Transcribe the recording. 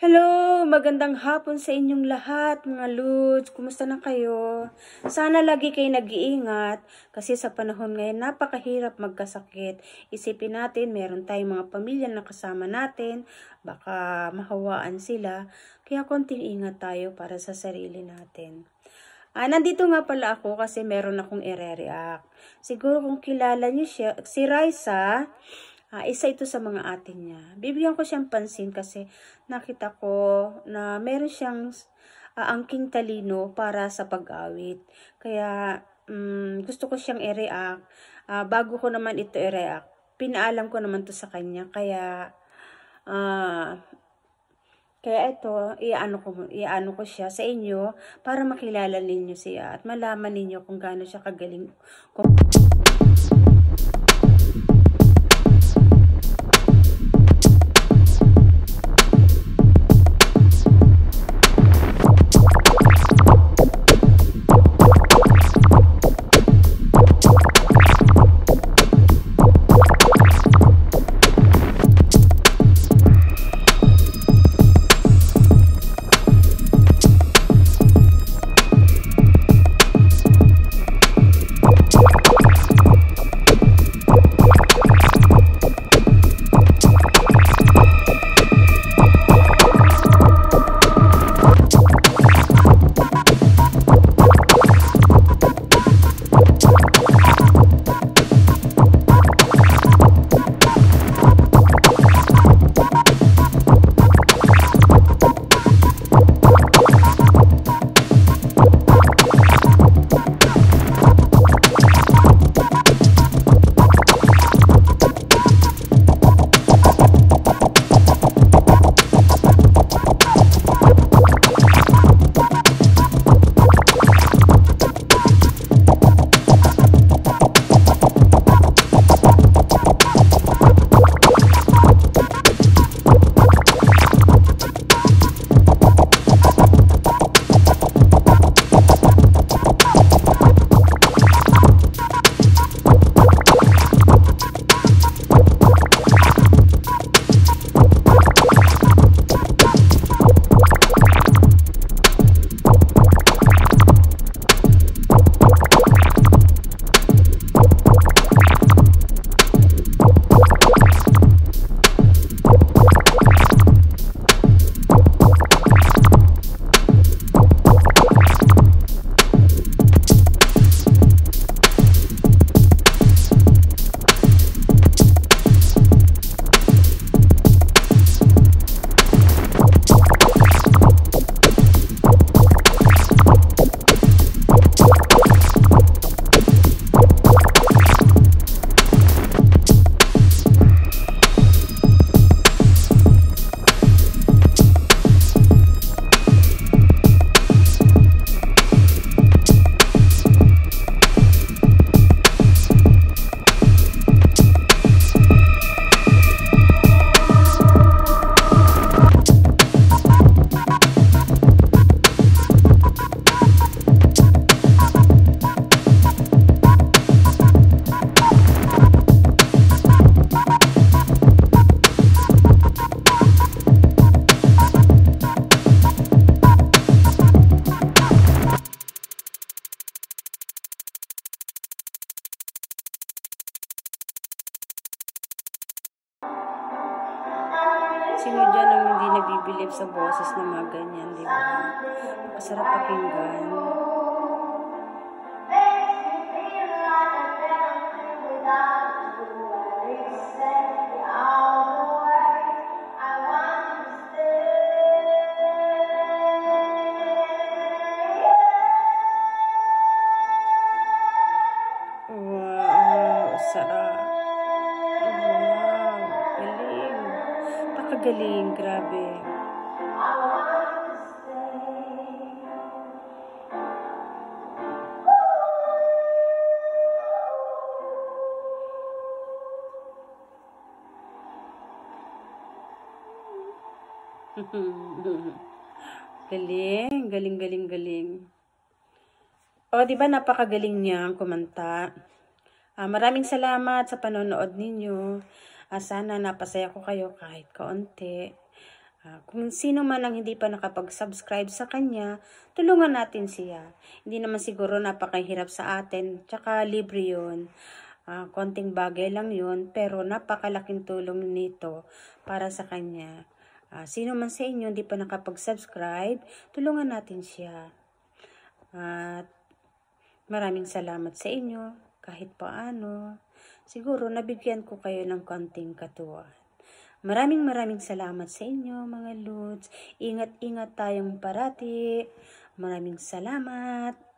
Hello! Magandang hapon sa inyong lahat, mga Lods. Kumusta na kayo? Sana lagi kayo nag-iingat kasi sa panahon ngayon napakahirap magkasakit. Isipin natin, meron tayong mga pamilya na kasama natin, baka mahawaan sila. Kaya konting ingat tayo para sa sarili natin. Nandito nga pala ako kasi meron akong i-react. Siguro kung kilala niyo siya, si Raisa. Isa ito sa mga ate niya. Bibigyan ko siyang pansin kasi nakita ko na meron siyang angking talino para sa pag-awit. Kaya gusto ko siyang i-react. Bago ko naman ito i-react, pinaalam ko naman to sa kanya. Kaya ito, iano ko siya sa inyo para makilala ninyo siya at malaman ninyo kung gaano siya kagaling. Sino dyan ang hindi nabibilib sa boses na mga ganyan, di ba? Masarap pakinggan. Wow, sarap. Galing, grabe. Galing. O, di ba napakagaling niya kumanta. Maraming salamat sa panonood ninyo. Sana napasaya ko kayo kahit kaunti. Kung sino man ang hindi pa nakapag-subscribe sa kanya, tulungan natin siya. Hindi naman siguro napakahirap sa atin, tsaka libre yun. Konting bagay lang yun, pero napakalaking tulong nito para sa kanya. Sino man sa inyo hindi pa nakapag-subscribe, tulungan natin siya. At maraming salamat sa inyo, kahit paano. Siguro nabigyan ko kayo ng konting katuwaan. Maraming salamat sa inyo mga Lods. Ingat-ingat tayong parati. Maraming salamat.